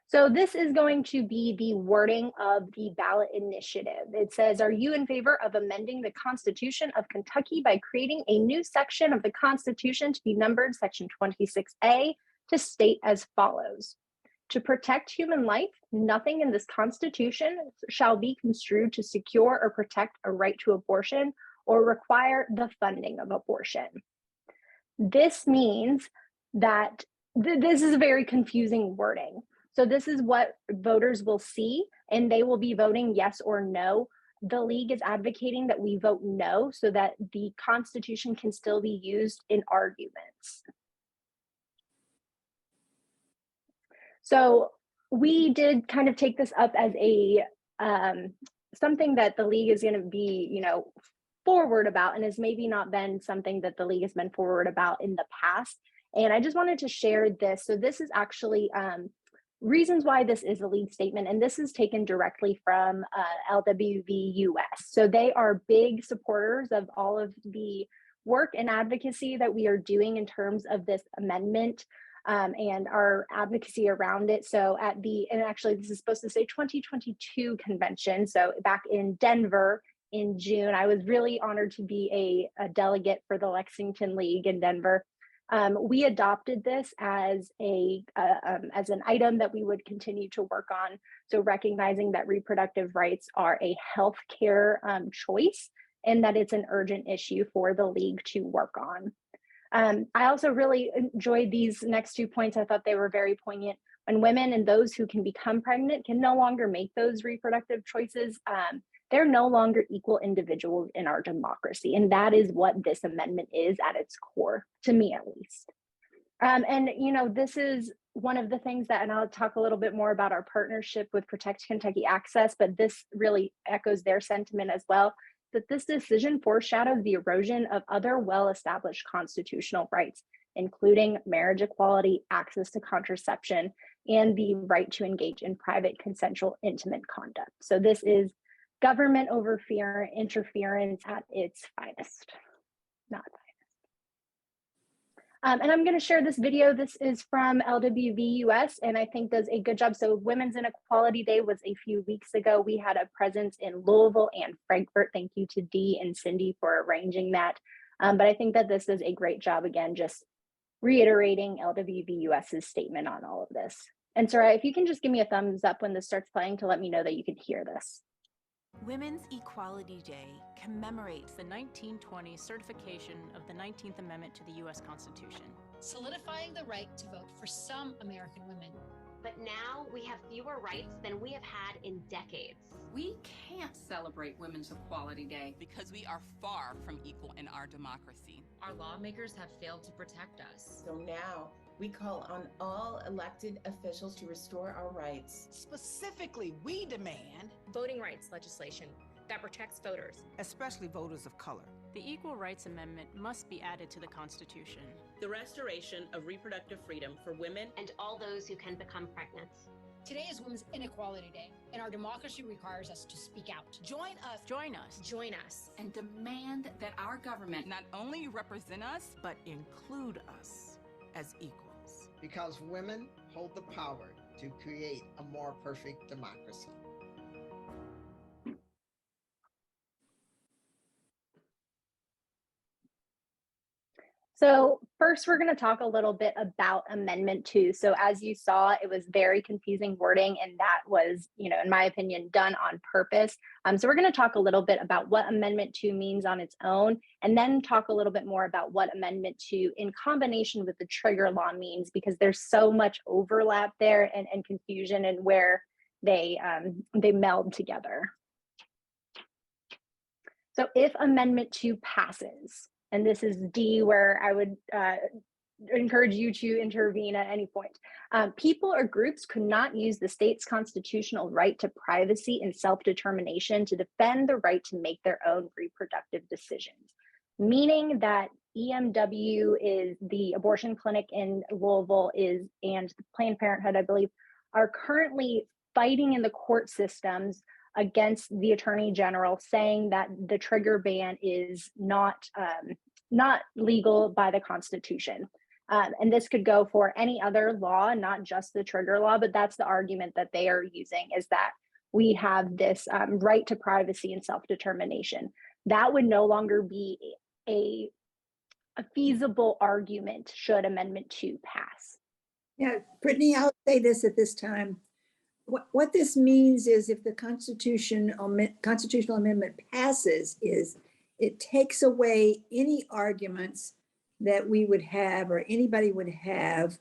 So this is going to be the wording of the ballot initiative. It says, are you in favor of amending the Constitution of Kentucky by creating a new section of the Constitution to be numbered Section 26A to state as follows? To protect human life, nothing in this Constitution shall be construed to secure or protect a right to abortion or require the funding of abortion. This means that this is a very confusing wording. So this is what voters will see, and they will be voting yes or no. The league is advocating that we vote no so that the Constitution can still be used in arguments. So we did kind of take this up as a something that the league is going to be, forward about, and has maybe not been something that the league has been forward about in the past. And I just wanted to share this. So this is actually reasons why this is a league statement, and this is taken directly from LWVUS. So they are big supporters of all of the work and advocacy that we are doing in terms of this amendment and our advocacy around it. So and actually this is supposed to say 2022 convention. So back in Denver in June, I was really honored to be a delegate for the Lexington League in Denver. We adopted this as an item that we would continue to work on. So recognizing that reproductive rights are a healthcare choice and that it's an urgent issue for the league to work on. I also really enjoyed these next 2 points. I thought they were very poignant. When women and those who can become pregnant can no longer make those reproductive choices, they're no longer equal individuals in our democracy. And that is what this amendment is at its core, to me at least. And, this is one of the things that, and I'll talk a little bit more about our partnership with Protect Kentucky Access, but this really echoes their sentiment as well, that this decision foreshadows the erosion of other well-established constitutional rights, including marriage equality, access to contraception, and the right to engage in private, consensual, intimate conduct. So this is government interference at its finest, not finest. And I'm going to share this video. This is from LWVUS, and I think does a good job. So Women's Inequality Day was a few weeks ago. We had a presence in Louisville and Frankfurt. Thank you to Dee and Cindy for arranging that. But I think that this does a great job, again, just reiterating LWVUS's statement on all of this. And Soraya, if you can just give me a thumbs up when this starts playing to let me know that you can hear this. Women's Equality Day commemorates the 1920 certification of the 19th Amendment to the U.S. Constitution, solidifying the right to vote for some American women. But now we have fewer rights than we have had in decades. We can't celebrate Women's Equality Day because we are far from equal in our democracy. Our lawmakers have failed to protect us. So now we call on all elected officials to restore our rights. Specifically, we demand voting rights legislation that protects voters, especially voters of color. The Equal Rights Amendment must be added to the Constitution. The restoration of reproductive freedom for women and all those who can become pregnant. Today is Women's Inequality Day, and our democracy requires us to speak out. Join us. Join us. Join us. And demand that our government not only represent us, but include us as equals. Because women hold the power to create a more perfect democracy. So first, we're going to talk a little bit about Amendment 2. So as you saw, it was very confusing wording, and that was, in my opinion, done on purpose. So we're going to talk a little bit about what Amendment 2 means on its own, and then talk a little bit more about what Amendment 2 in combination with the trigger law means, because there's so much overlap there and confusion and where they meld together. So if Amendment 2 passes, and this is D, where I would encourage you to intervene at any point. People or groups could not use the state's constitutional right to privacy and self-determination to defend the right to make their own reproductive decisions, meaning that EMW is the abortion clinic in Louisville and Planned Parenthood, I believe, are currently fighting in the court systems against the Attorney General, saying that the trigger ban is not legal by the Constitution. And this could go for any other law, not just the trigger law, but that's the argument that they are using, is that we have this right to privacy and self-determination. That would no longer be a feasible argument should Amendment 2 pass. Yeah, Brittany, I'll say this at this time. What this means is if the constitutional amendment passes, is it takes away any arguments that we would have or anybody would have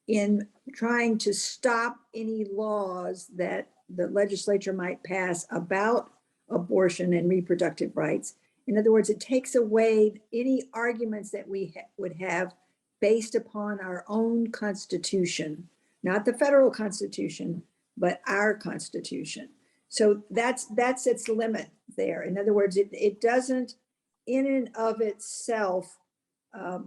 in trying to stop any laws that the legislature might pass about abortion and reproductive rights. In other words, it takes away any arguments that we would have based upon our own constitution, not the federal constitution, but our constitution. So that's its limit there. In other words, it doesn't in and of itself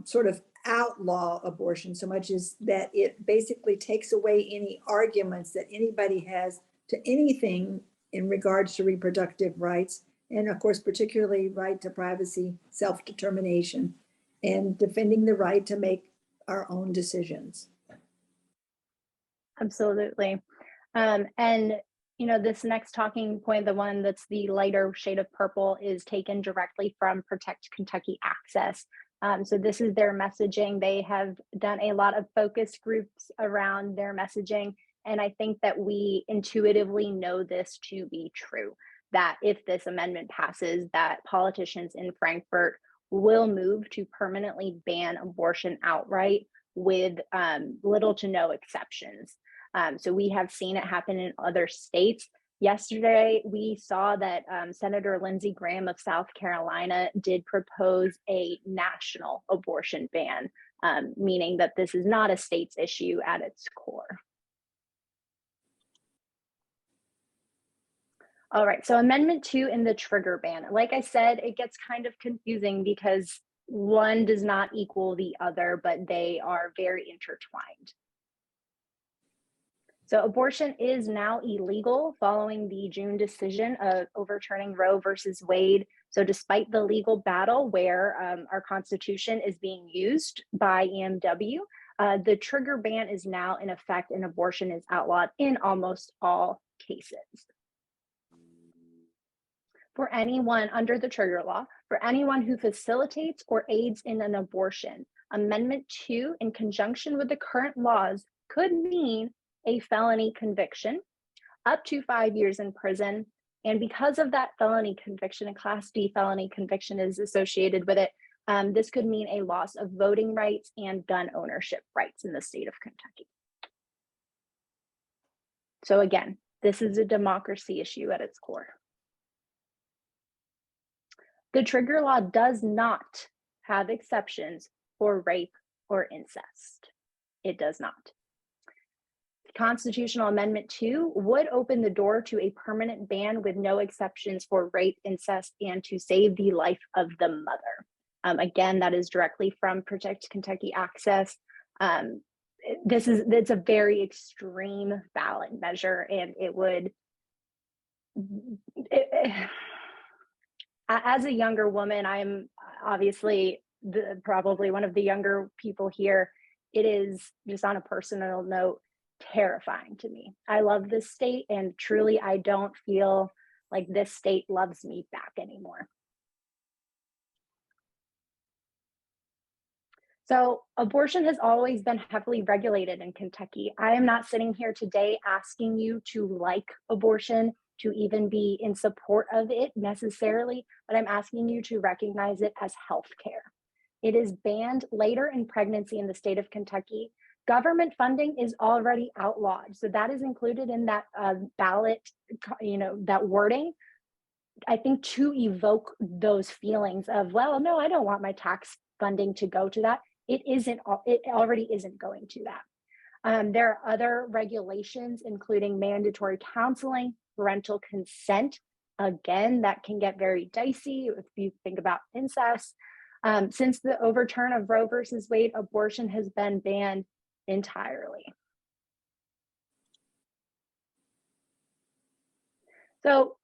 sort of outlaw abortion so much as that it basically takes away any arguments that anybody has to anything in regards to reproductive rights, and of course, particularly right to privacy, self-determination, and defending the right to make our own decisions. Absolutely. And you know, this next talking point, the one that's the lighter shade of purple, is taken directly from Protect Kentucky Access. So this is their messaging. They have done a lot of focus groups around their messaging. And I think that we intuitively know this to be true, that if this amendment passes, that politicians in Frankfurt will move to permanently ban abortion outright with little to no exceptions. So we have seen it happen in other states. Yesterday, we saw that Senator Lindsey Graham of South Carolina did propose a national abortion ban, meaning that this is not a state's issue at its core. All right, so Amendment 2 in the trigger ban. Like I said, it gets kind of confusing because one does not equal the other, but they are very intertwined. So abortion is now illegal following the June decision of overturning Roe versus Wade. So despite the legal battle where our Constitution is being used by EMW, the trigger ban is now in effect and abortion is outlawed in almost all cases. For anyone under the trigger law, for anyone who facilitates or aids in an abortion, Amendment 2 in conjunction with the current laws could mean a felony conviction, up to 5 years in prison. And because of that felony conviction, a Class D felony conviction is associated with it, this could mean a loss of voting rights and gun ownership rights in the state of Kentucky. So again, this is a democracy issue at its core. The trigger law does not have exceptions for rape or incest. It does not. Constitutional Amendment 2 would open the door to a permanent ban with no exceptions for rape, incest, and to save the life of the mother. Again, that is directly from Protect Kentucky Access. It's a very extreme ballot measure, and it would, as a younger woman, I'm obviously probably one of the younger people here. It is, just on a personal note, terrifying to me. I love this state, and truly I don't feel like this state loves me back anymore. So abortion has always been heavily regulated in Kentucky. I am not sitting here today asking you to like abortion, to even be in support of it necessarily, but I'm asking you to recognize it as healthcare. It is banned later in pregnancy in the state of Kentucky. Government funding is already outlawed. So that is included in that ballot, that wording, I think, to evoke those feelings of, well, no, I don't want my tax funding to go to that. It already isn't going to that. There are other regulations, including mandatory counseling, parental consent. Again, that can get very dicey if you think about incest. Since the overturn of Roe versus Wade, abortion has been banned entirely. So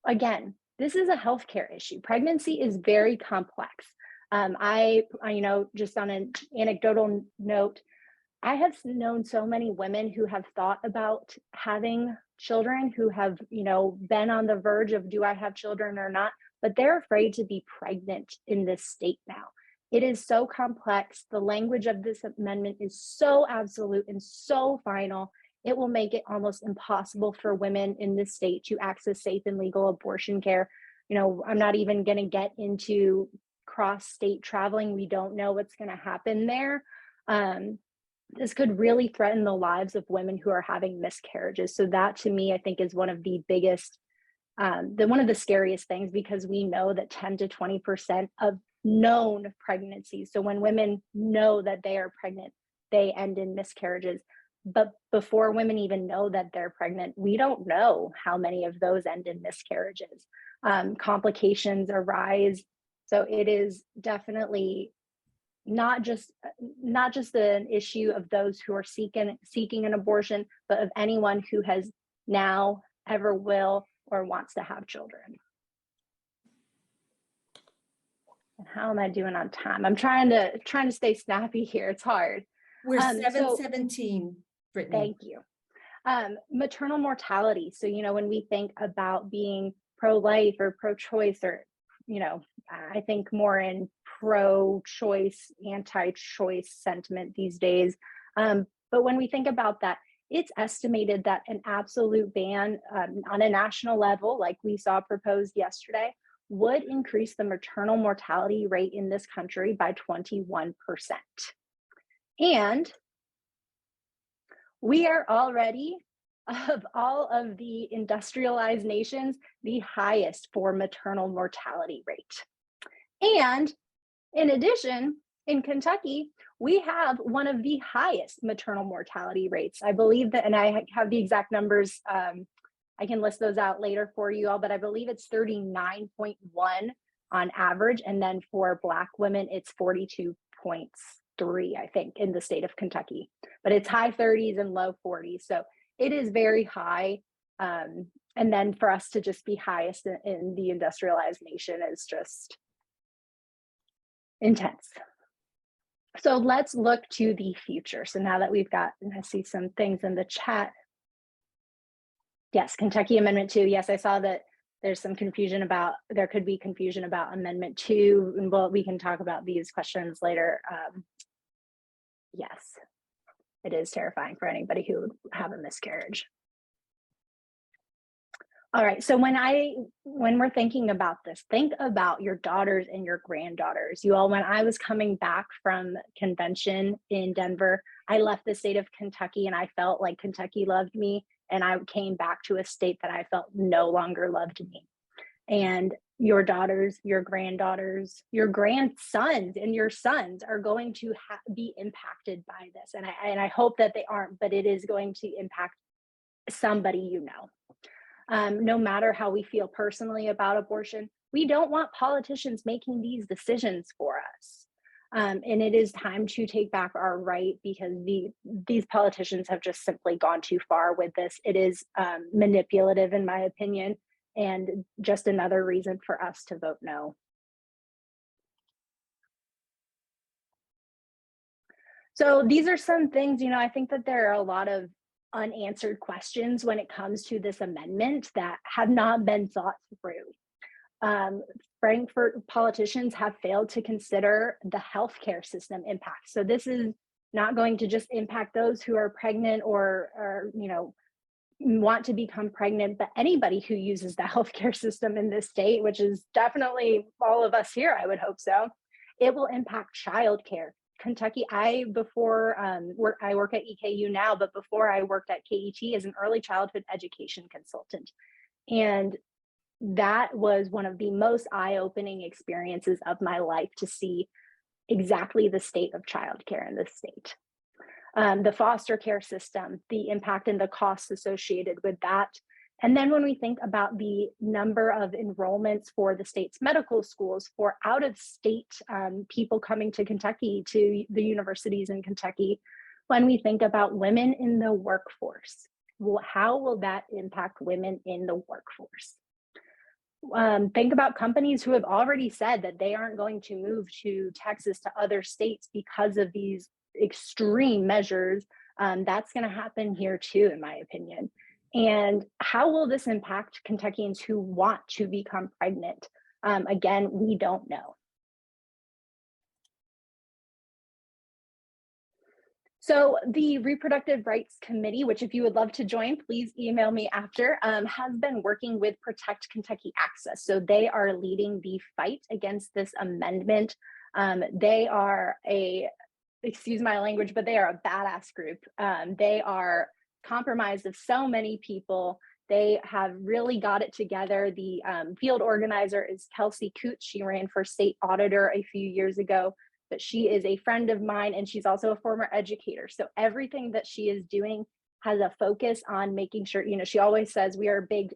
again, this is a healthcare issue. Pregnancy is very complex. Just on an anecdotal note, I have known so many women who have thought about having children, who have, been on the verge of, do I have children or not? But they're afraid to be pregnant in this state now. It is so complex. The language of this amendment is so absolute and so final. It will make it almost impossible for women in this state to access safe and legal abortion care. I'm not even going to get into cross-state traveling. We don't know what's going to happen there. This could really threaten the lives of women who are having miscarriages. So that, to me, I think is one of the biggest, one of the scariest things, because we know that 10 to 20% of known pregnancies, so when women know that they are pregnant, they end in miscarriages. But before women even know that they're pregnant, we don't know how many of those end in miscarriages. Complications arise. So it is definitely not just an issue of those who are seeking an abortion, but of anyone who has now, ever will, or wants to have children. And how am I doing on time? I'm trying to stay snappy here. It's hard. We're 7:17, Brittany. Thank you. Maternal mortality. So, when we think about being pro-life or pro-choice, or, I think more in pro-choice, anti-choice sentiment these days. But when we think about that, it's estimated that an absolute ban on a national level, like we saw proposed yesterday, would increase the maternal mortality rate in this country by 21%. And we are already, of all of the industrialized nations, the highest for maternal mortality rate. And in addition, in Kentucky, we have one of the highest maternal mortality rates. I believe that, and I have the exact numbers, I can list those out later for you all, but I believe it's 39.1 on average. And then for Black women, it's 42.3, I think, in the state of Kentucky. But it's high 30s and low 40s. So it is very high. And then for us to just be highest in the industrialized nation is just intense. So let's look to the future. So now that we've got, and I see some things in the chat. Yes, Kentucky Amendment 2. Yes, I saw that there's some confusion about, there could be confusion about Amendment 2, and we can talk about these questions later. Yes, it is terrifying for anybody who would have a miscarriage. All right, so when we're thinking about this, think about your daughters and your granddaughters. You all, when I was coming back from convention in Denver, I left the state of Kentucky and I felt like Kentucky loved me, and I came back to a state that I felt no longer loved me. And your daughters, your granddaughters, your grandsons, and your sons are going to be impacted by this. And I hope that they aren't, but it is going to impact somebody you know. No matter how we feel personally about abortion, we don't want politicians making these decisions for us. And it is time to take back our right, because these politicians have just simply gone too far with this. It is manipulative, in my opinion, and just another reason for us to vote no. So these are some things, I think that there are a lot of unanswered questions when it comes to this amendment that have not been thought through. Frankfurt politicians have failed to consider the healthcare system impact. So this is not going to just impact those who are pregnant or want to become pregnant, but anybody who uses the healthcare system in this state, which is definitely all of us here, I would hope so. It will impact childcare. Kentucky, I work at EKU now, but before I worked at KET as an early childhood education consultant. And that was one of the most eye-opening experiences of my life, to see exactly the state of childcare in this state. The foster care system, the impact and the costs associated with that. And then when we think about the number of enrollments for the state's medical schools for out-of-state people coming to Kentucky, to the universities in Kentucky, when we think about women in the workforce, how will that impact women in the workforce? think about companies who have already said that they aren't going to move to Texas to other states because of these extreme measures. That's going to happen here too, in my opinion. And how will this impact Kentuckians who want to become pregnant? Again, we don't know. So the Reproductive Rights Committee, which if you would love to join, please email me after, has been working with Protect Kentucky Access. So they are leading the fight against this amendment. They are excuse my language, but they are a badass group. They are comprised of so many people. They have really got it together. The field organizer is Kelsey Coots. She ran for state auditor a few years ago, but she is a friend of mine and she's also a former educator. So everything that she is doing has a focus on making sure, she always says we are big,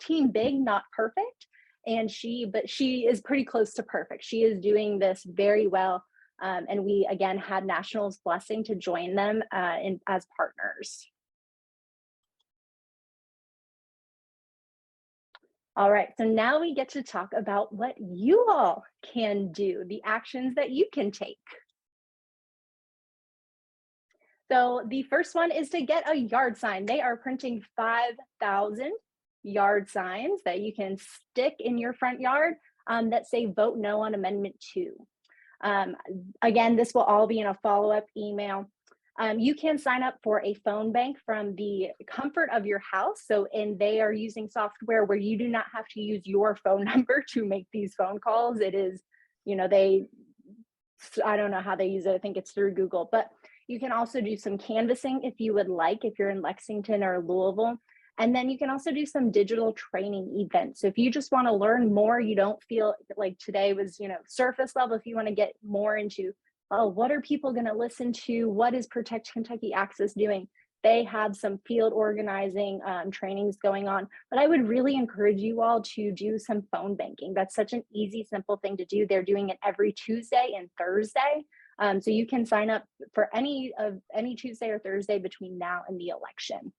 team big, not perfect. But she is pretty close to perfect. She is doing this very well. And we, again, had National's blessing to join them as partners. All right, so now we get to talk about what you all can do, the actions that you can take. So the first one is to get a yard sign. They are printing 5,000 yard signs that you can stick in your front yard that say vote no on Amendment 2. Again, this will all be in a follow-up email. You can sign up for a phone bank from the comfort of your house. And they are using software where you do not have to use your phone number to make these phone calls. It is, I don't know how they use it. I think it's through Google, but you can also do some canvassing if you would like, if you're in Lexington or Louisville. And then you can also do some digital training events. So if you just want to learn more, you don't feel like today was, surface level. If you want to get more into, what are people going to listen to? What is Protect Kentucky Access doing? They have some field organizing trainings going on, but I would really encourage you all to do some phone banking. That's such an easy, simple thing to do. They're doing it every Tuesday and Thursday. So you can sign up for any Tuesday or Thursday between now and the election.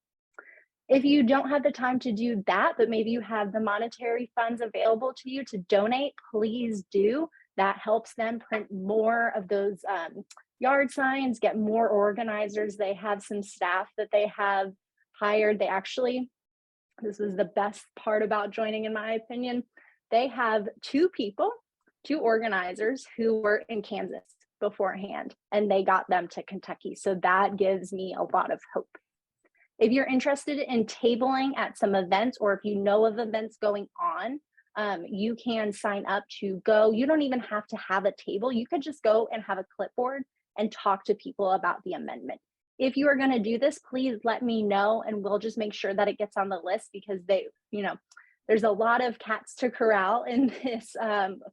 If you don't have the time to do that, but maybe you have the monetary funds available to you to donate, please do. That helps them print more of those yard signs, get more organizers. They have some staff that they have hired. This is the best part about joining, in my opinion. They have two organizers who were in Kansas beforehand, and they got them to Kentucky. So that gives me a lot of hope. If you're interested in tabling at some events, or if you know of events going on, you can sign up to go. You don't even have to have a table. You could just go and have a clipboard and talk to people about the amendment. If you are going to do this, please let me know, and we'll just make sure that it gets on the list, because there's a lot of cats to corral in this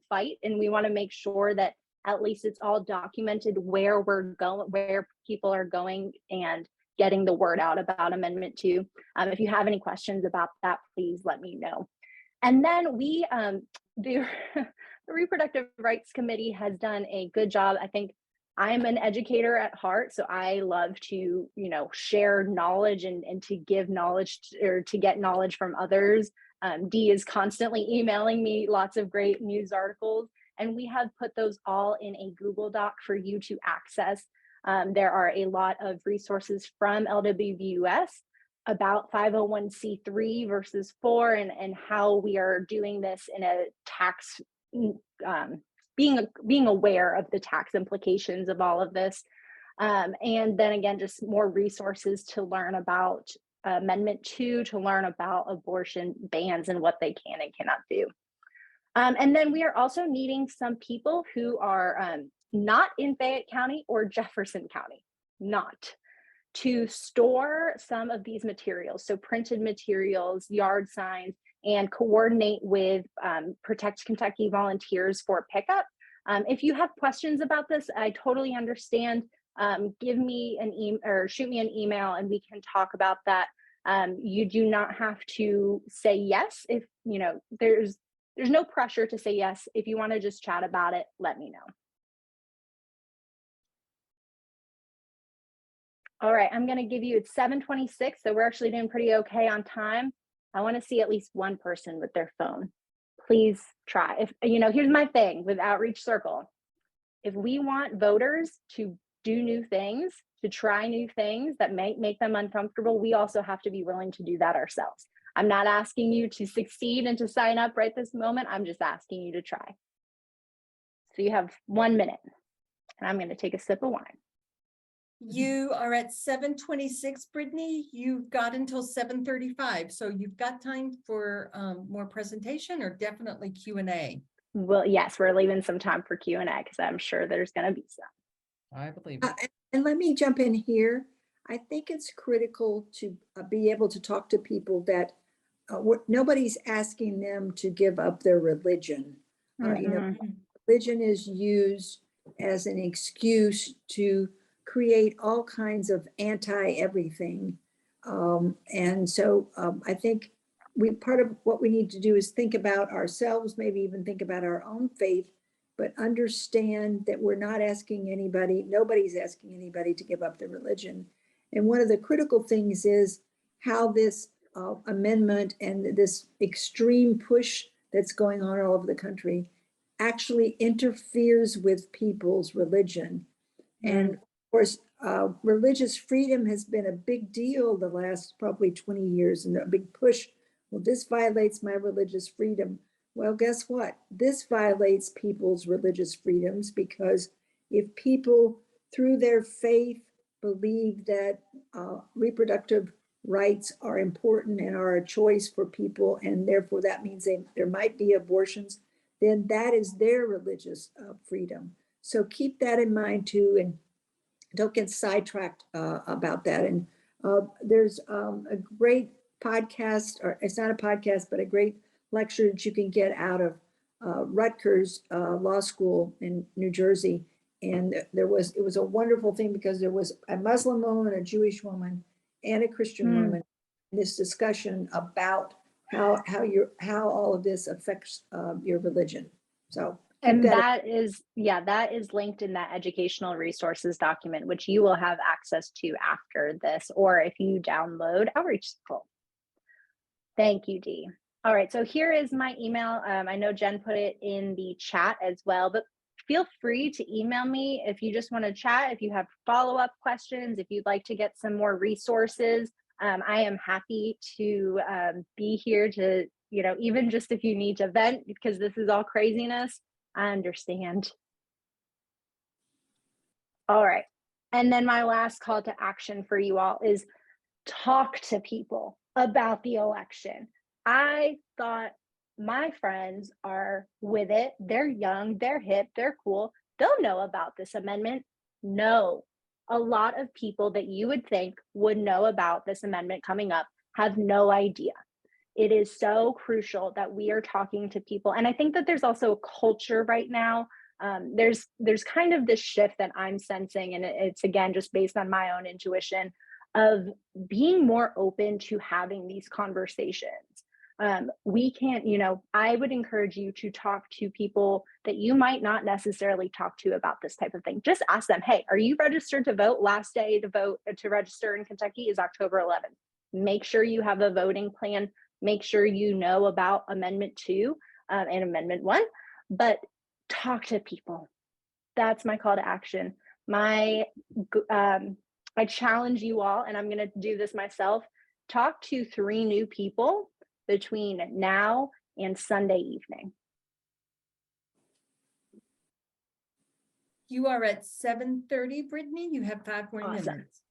fight, and we want to make sure that at least it's all documented where we're going, where people are going, and getting the word out about Amendment 2. If you have any questions about that, please let me know. And then the Reproductive Rights Committee has done a good job. I think I'm an educator at heart, so I love to, share knowledge and to give knowledge or to get knowledge from others. Dee is constantly emailing me lots of great news articles, and we have put those all in a Google Doc for you to access. There are a lot of resources from LWVUS about 501c3 versus 4 and how we are doing this in a tax, being aware of the tax implications of all of this. And then again, just more resources to learn about Amendment 2, to learn about abortion bans and what they can and cannot do. And then we are also needing some people who are not in Fayette County or Jefferson County, to store some of these materials. So printed materials, yard signs, and coordinate with Protect Kentucky volunteers for pickup. If you have questions about this, I totally understand. Give me an email or shoot me an email and we can talk about that. You do not have to say yes. If there's no pressure to say yes. If you want to just chat about it, let me know. All right, I'm going to give you, it's 7:26, so we're actually doing pretty okay on time. I want to see at least one person with their phone. please try. If, here's my thing with Outreach Circle. If we want voters to do new things, to try new things that might make them uncomfortable, we also have to be willing to do that ourselves. I'm not asking you to succeed and to sign up right this moment. I'm just asking you to try. So you have 1 minute, and I'm going to take a sip of wine. You are at 7:26, Brittany. You've got until 7:35. So you've got time for more presentation or definitely Q&A. Well, yes, we're leaving some time for Q&A because I'm sure there's going to be some. I believe it. And let me jump in here. I think it's critical to be able to talk to people that nobody's asking them to give up their religion. Religion is used as an excuse to create all kinds of anti-everything. And so I think part of what we need to do is think about ourselves, maybe even think about our own faith, but understand that we're not asking anybody, nobody's asking anybody to give up their religion. And one of the critical things is how this amendment and this extreme push that's going on all over the country actually interferes with people's religion. And of course, religious freedom has been a big deal the last probably 20 years, and a big push. Well, this violates my religious freedom. Well, guess what? This violates people's religious freedoms, because if people through their faith believe that reproductive rights are important and are a choice for people, and therefore that means there might be abortions, then that is their religious freedom. So keep that in mind too, and don't get sidetracked about that. And there's a great podcast, or it's not a podcast, but a great lecture that you can get out of Rutgers Law School in New Jersey. And it was a wonderful thing, because there was a Muslim woman, a Jewish woman, and a Christian woman in this discussion about how all of this affects your religion. So and that is linked in that educational resources document, which you will have access to after this, or if you download Outreach Circle. Thank you, Dee. All right, so here is my email. I know Jen put it in the chat as well, but feel free to email me if you just want to chat, if you have follow-up questions, if you'd like to get some more resources. I am happy to be here to, even just if you need to vent, because this is all craziness, I understand. All right, and then my last call to action for you all is talk to people about the election. I thought my friends are with it. They're young, they're hip, they're cool. They'll know about this amendment. No, a lot of people that you would think would know about this amendment coming up have no idea. It is so crucial that we are talking to people. And I think that there's also a culture right now. There's kind of this shift that I'm sensing, and it's again just based on my own intuition, of being more open to having these conversations. We can't, I would encourage you to talk to people that you might not necessarily talk to about this type of thing. Just ask them, hey, are you registered to vote? Last day to register in Kentucky is October 11th. Make sure you have a voting plan. Make sure you know about Amendment 2 and Amendment 1, but talk to people. That's my call to action. I challenge you all, and I'm going to do this myself, talk to 3 new people between now and Sunday evening. You are at 7:30, Brittany. You have 5 more minutes.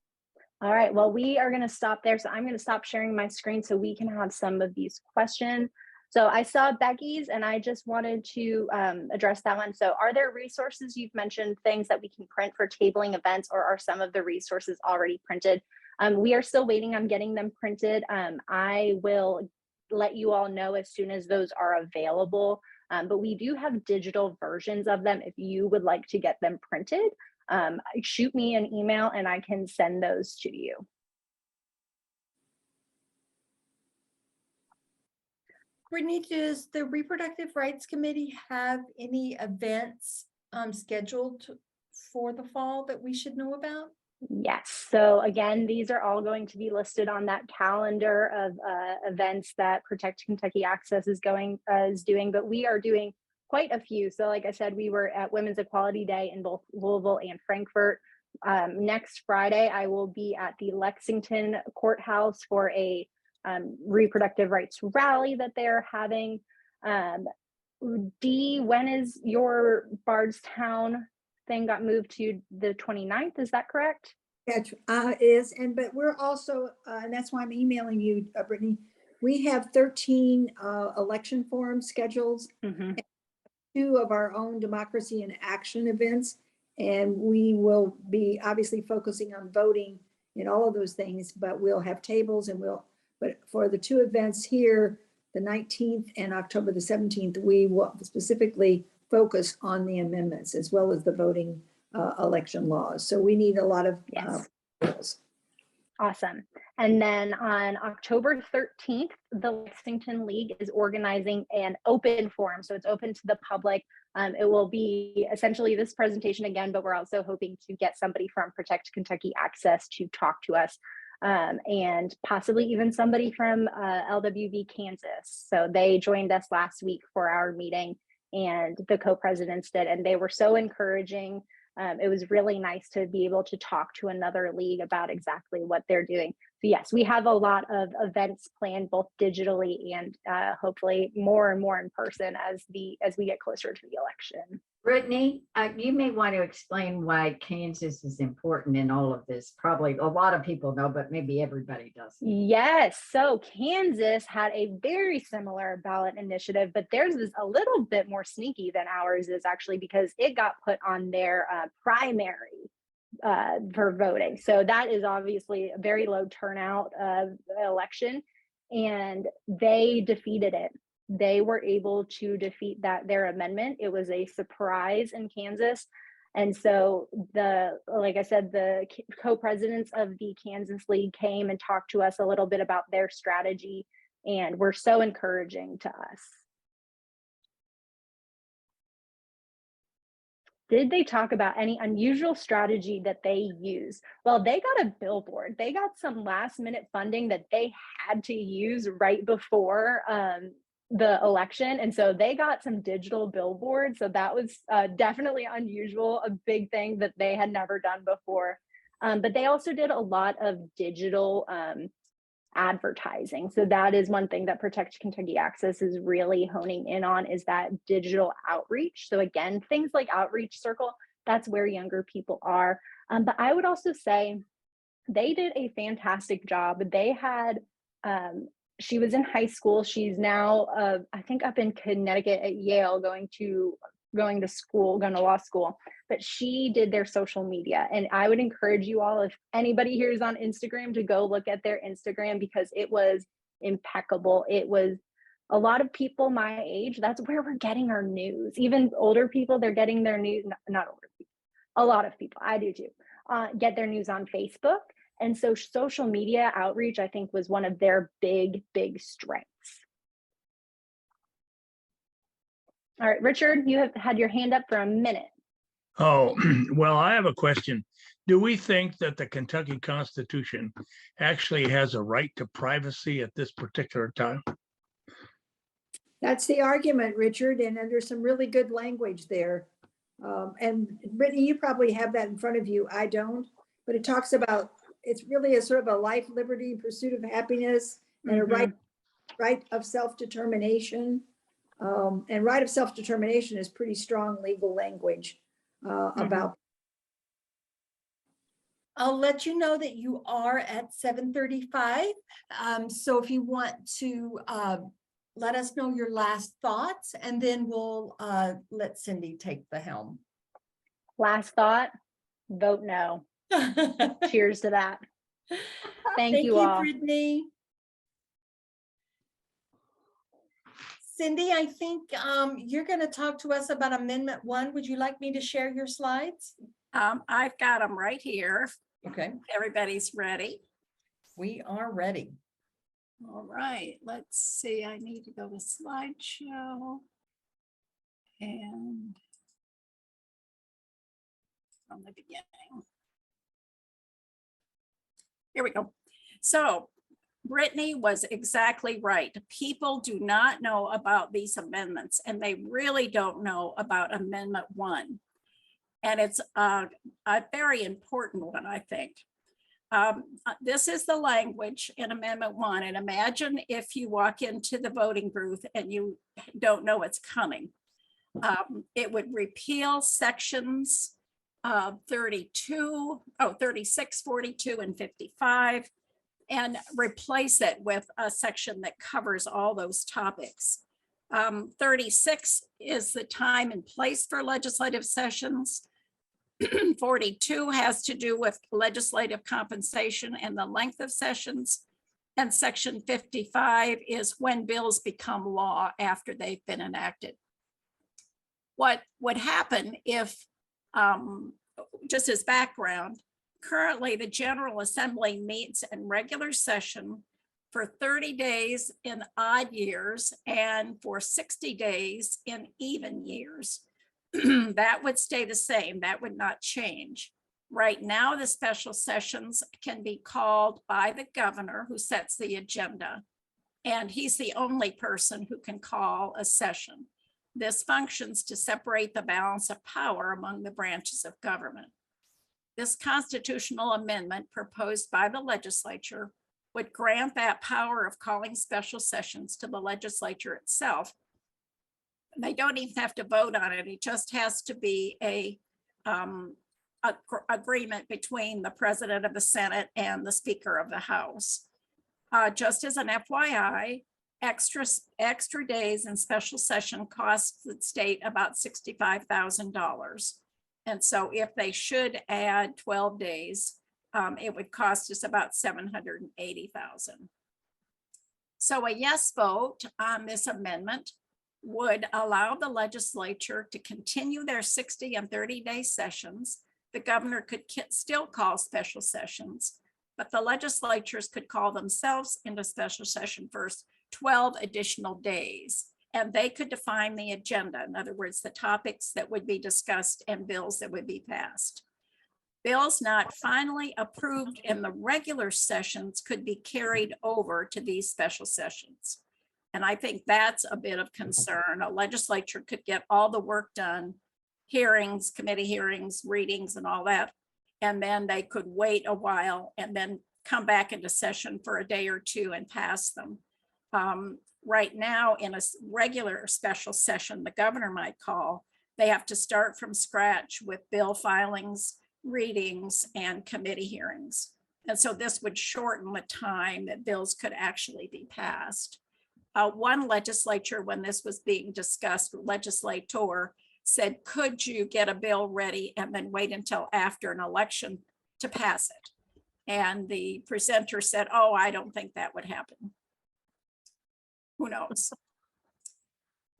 All right, well, we are going to stop there. So I'm going to stop sharing my screen so we can have some of these questions. So I saw Becky's, and I just wanted to address that one. So are there resources? You've mentioned things that we can print for tabling events, or are some of the resources already printed? We are still waiting on getting them printed. I will let you all know as soon as those are available. But we do have digital versions of them if you would like to get them printed. Shoot me an email and I can send those to you. Brittany, does the Reproductive Rights Committee have any events scheduled for the fall that we should know about? Yes. So again, these are all going to be listed on that calendar of events that Protect Kentucky Access is doing, but we are doing quite a few. So like I said, we were at Women's Equality Day in both Louisville and Frankfort. Next Friday, I will be at the Lexington Courthouse for a reproductive rights rally that they're having. Dee, when is your Bardstown thing got moved to the 29th? Is that correct? That is, but we're also, and that's why I'm emailing you, Brittany. We have 13 election forums scheduled, 2 of our own democracy in action events, and we will be obviously focusing on voting in all of those things, but we'll have tables but for the 2 events here, the 19th and October the 17th, we will specifically focus on the amendments as well as the voting election laws. So we need a lot of bills. Awesome. And then on October 13th, the Lexington League is organizing an open forum. So it's open to the public. It will be essentially this presentation again, but we're also hoping to get somebody from Protect Kentucky Access to talk to us, and possibly even somebody from LWV Kansas. So they joined us last week for our meeting, and the co-presidents did, and they were so encouraging. It was really nice to be able to talk to another league about exactly what they're doing. So yes, we have a lot of events planned both digitally and hopefully more and more in person as we get closer to the election. Brittany, you may want to explain why Kansas is important in all of this. Probably a lot of people know, but maybe everybody doesn't. Yes, so Kansas had a very similar ballot initiative, but theirs is a little bit more sneaky than ours is actually, because it got put on their primary for voting. So that is obviously a very low turnout election, and they defeated it. They were able to defeat their amendment. It was a surprise in Kansas. And so like I said, the co-presidents of the Kansas League came and talked to us a little bit about their strategy, and were so encouraging to us. Did they talk about any unusual strategy that they use? Well, they got a billboard. They got some last minute funding that they had to use right before the election. And so they got some digital billboards. So that was definitely unusual, a big thing that they had never done before. But they also did a lot of digital advertising. So that is one thing that Protect Kentucky Access is really honing in on, is that digital outreach. So again, things like Outreach Circle, that's where younger people are. But I would also say they did a fantastic job. They had, she was in high school. She's now, I think, up in Connecticut at Yale, going to law school, but she did their social media. And I would encourage you all, if anybody here is on Instagram, to go look at their Instagram, because it was impeccable. It was a lot of people my age. That's where we're getting our news. Even older people, they're getting their news, not older people, a lot of people, I do too, get their news on Facebook. And so social media outreach, I think, was one of their big strengths. All right, Richard, you have had your hand up for a minute. Oh, well, I have a question. Do we think that the Kentucky Constitution actually has a right to privacy at this particular time? That's the argument, Richard, and there's some really good language there. And Brittany, you probably have that in front of you. I don't, but it talks about, it's really a sort of a life, liberty, pursuit of happiness, and a right of self-determination. And right of self-determination is pretty strong legal language about. I'll let you know that you are at 7:35. So if you want to let us know your last thoughts, and then we'll let Cindy take the helm. Last thought, vote no. Cheers to that. Thank you all. Brittany. Cindy, I think you're going to talk to us about Amendment 1. Would you like me to share your slides? I've got them right here. Okay. Everybody's ready. We are ready. All right. Let's see. I need to go to slideshow. And from the beginning. Here we go. So Brittany was exactly right. People do not know about these amendments, and they really don't know about Amendment 1. And it's a very important one, I think. This is the language in Amendment 1. And imagine if you walk into the voting booth and you don't know it's coming. It would repeal sections 36, 42, and 55, and replace it with a section that covers all those topics. 36 is the time and place for legislative sessions. 42 has to do with legislative compensation and the length of sessions. And section 55 is when bills become law after they've been enacted. What would happen if, just as background, currently the General Assembly meets in regular session for 30 days in odd years and for 60 days in even years. That would stay the same. That would not change. Right now, the special sessions can be called by the governor, who sets the agenda, and he's the only person who can call a session. This functions to separate the balance of power among the branches of government. This constitutional amendment proposed by the legislature would grant that power of calling special sessions to the legislature itself. They don't even have to vote on it. It just has to be a agreement between the president of the Senate and the Speaker of the House. Just as an FYI, extra days in special session costs the state about $65,000. And so if they should add 12 days, it would cost us about $780,000. So a yes vote on this amendment would allow the legislature to continue their 60 and 30-day sessions. The governor could still call special sessions, but the legislatures could call themselves into special session for 12 additional days, and they could define the agenda. In other words, the topics that would be discussed and bills that would be passed. Bills not finally approved in the regular sessions could be carried over to these special sessions. And I think that's a bit of concern. A legislature could get all the work done, hearings, committee hearings, readings, and all that. And then they could wait a while and then come back into session for a day or two and pass them. Right now, in a regular special session, the governor might call, they have to start from scratch with bill filings, readings, and committee hearings. And so this would shorten the time that bills could actually be passed. One legislature, when this was being discussed, legislator said, could you get a bill ready and then wait until after an election to pass it? And the presenter said, oh, I don't think that would happen. Who knows?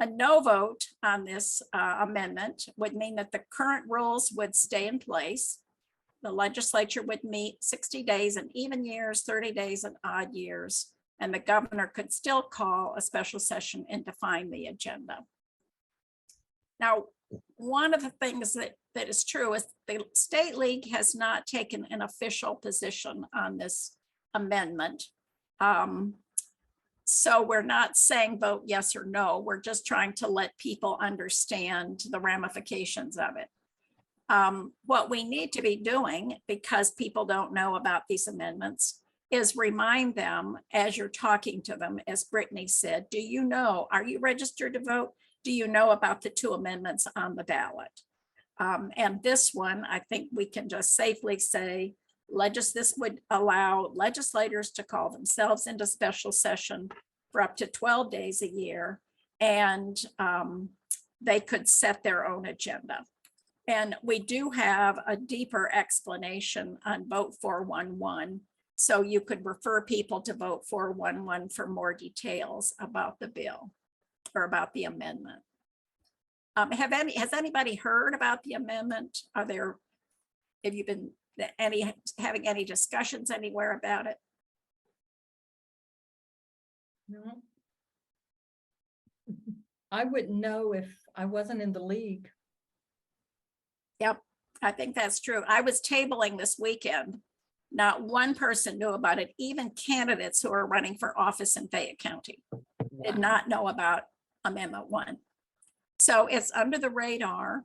A no vote on this amendment would mean that the current rules would stay in place. The legislature would meet 60 days in even years, 30 days in odd years, and the governor could still call a special session and define the agenda. Now, one of the things that is true is the State League has not taken an official position on this amendment. So we're not saying vote yes or no. We're just trying to let people understand the ramifications of it. What we need to be doing, because people don't know about these amendments, is remind them as you're talking to them, as Brittany said, do you know, are you registered to vote? Do you know about the 2 amendments on the ballot? And this one, I think we can just safely say, this would allow legislators to call themselves into special session for up to 12 days a year, and they could set their own agenda. And we do have a deeper explanation on Vote 411. So you could refer people to Vote 411 for more details about the bill or about the amendment. Has anybody heard about the amendment? Have you been having any discussions anywhere about it? No. I wouldn't know if I wasn't in the league. Yep, I think that's true. I was tabling this weekend Not one person knew about it. Even candidates who are running for office in Fayette County did not know about Amendment 1. So it's under the radar.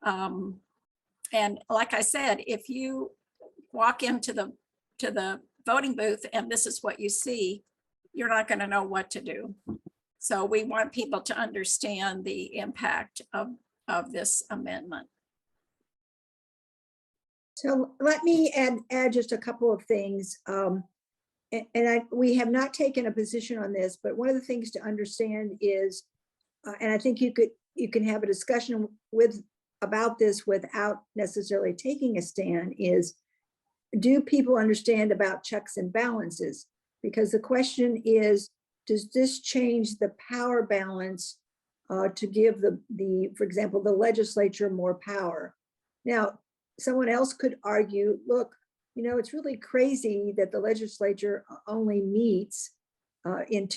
And like I said, if you walk into the voting booth and this is what you see, you're not going to know what to do. So we want people to understand the impact of this amendment. So let me add just a couple of things. We have not taken a position on this, but one of the things to understand is, and I think you can have a discussion about this without necessarily taking a stand, is do people understand about checks and balances? Because the question is, does this change the power balance to give for example, the legislature more power? Now, someone else could argue, look, it's really crazy that the legislature only meets in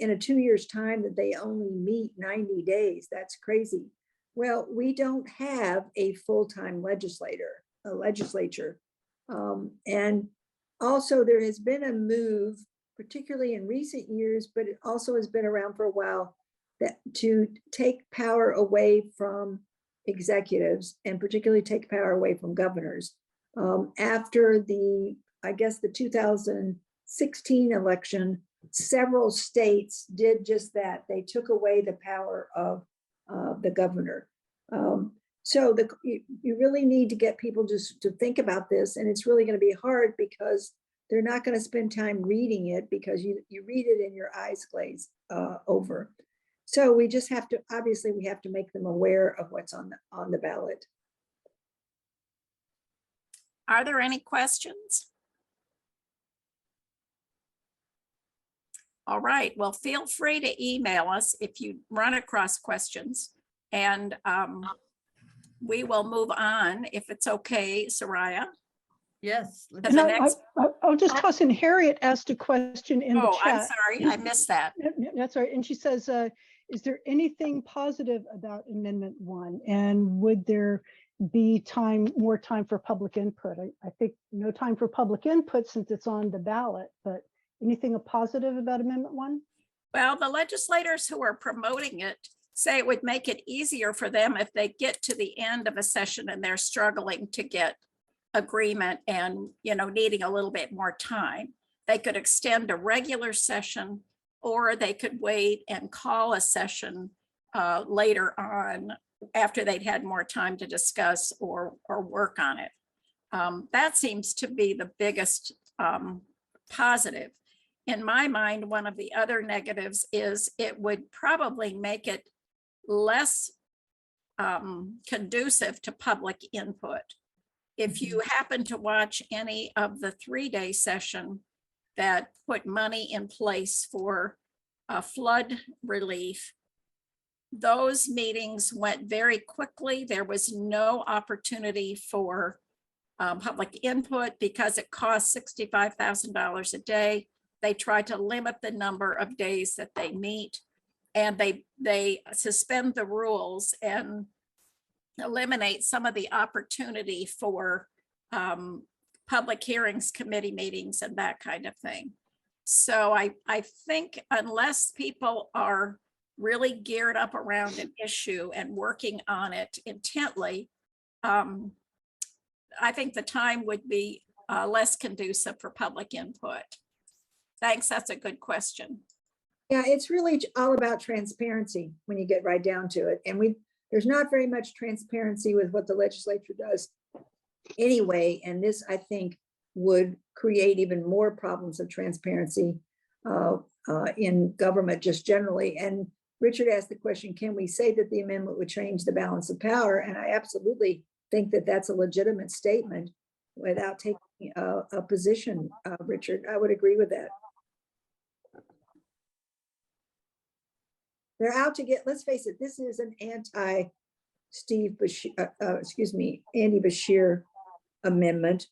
a 2 years time, that they only meet 90 days. That's crazy. Well, we don't have a full-time legislature. And also there has been a move, particularly in recent years, but it also has been around for a while, that to take power away from executives and particularly take power away from governors. After I guess the 2016 election, several states did just that. They took away the power of the governor. So you really need to get people just to think about this, and it's really going to be hard because they're not going to spend time reading it, because you read it and your eyes glaze over. So we just have to, obviously we have to make them aware of what's on the ballot. Are there any questions? All right, well, feel free to email us if you run across questions, and we will move on if it's okay, Soraya. Yes. I'll just toss in, Harriet asked a question in the chat. I'm sorry, I missed that. That's all right. And she says, is there anything positive about Amendment 1? And would there be more time for public input? I think no time for public input since it's on the ballot, but anything positive about Amendment 1? Well, the legislators who are promoting it say it would make it easier for them if they get to the end of a session and they're struggling to get agreement and needing a little bit more time. They could extend a regular session, or they could wait and call a session later on after they'd had more time to discuss or work on it. That seems to be the biggest positive. In my mind, one of the other negatives is it would probably make it less conducive to public input. If you happen to watch any of the 3-day session that put money in place for flood relief, those meetings went very quickly. There was no opportunity for public input because it cost $65,000 a day. They tried to limit the number of days that they meet, and they suspend the rules and eliminate some of the opportunity for public hearings, committee meetings, and that kind of thing. So I think unless people are really geared up around an issue and working on it intently, I think the time would be less conducive for public input. Thanks, that's a good question. Yeah, it's really all about transparency when you get right down to it. And there's not very much transparency with what the legislature does anyway. And this, I think, would create even more problems of transparency in government just generally. And Richard asked the question, can we say that the amendment would change the balance of power? And I absolutely think that that's a legitimate statement without taking a position, Richard. I would agree with that. They're out to get, let's face it, this is an Andy Beshear amendment.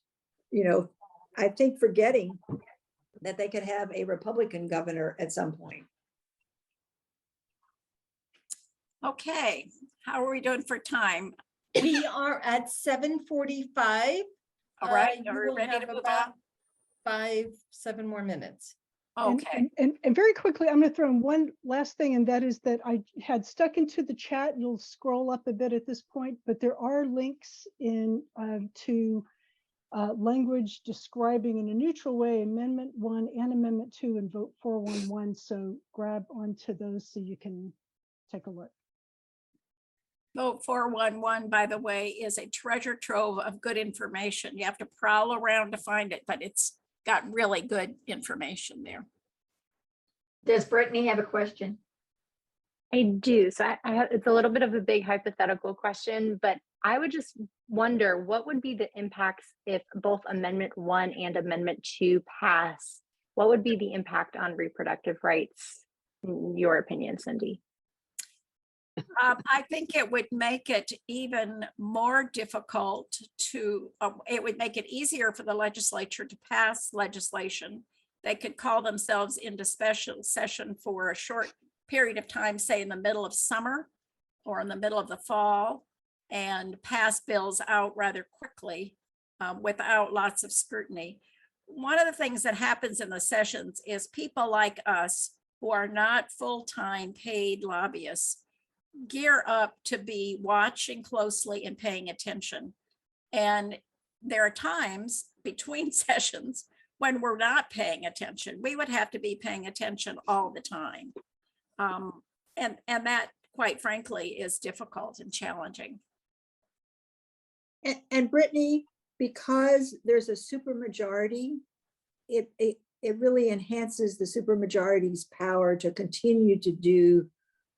I think forgetting that they could have a Republican governor at some point. Okay, how are we doing for time? We are at 7:45. All right, You are we will ready have to move about on? 7 more minutes. Okay. And very quickly, I'm going to throw in one last thing, and that is that I had stuck into the chat. You'll scroll up a bit at this point, but there are links in to language describing in a neutral way Amendment 1 and Amendment 2 and vote 411. So grab onto those so you can take a look. Vote 411, by the way, is a treasure trove of good information. You have to prowl around to find it, but it's got really good information there. Does Brittany have a question? I do. So I have, it's a little bit of a big hypothetical question, but I would just wonder what would be the impacts if both Amendment 1 and Amendment 2 pass? What would be the impact on reproductive rights, in your opinion, Cindy? I think it would make it even more difficult to, it would make it easier for the legislature to pass legislation. They could call themselves into special session for a short period of time, say in the middle of summer or in the middle of the fall, and pass bills out rather quickly without lots of scrutiny. One of the things that happens in the sessions is people like us who are not full-time paid lobbyists gear up to be watching closely and paying attention. And there are times between sessions when we're not paying attention. We would have to be paying attention all the time. And that, quite frankly, is difficult and challenging. And Brittany, because there's a supermajority, it really enhances the supermajority's power to continue to do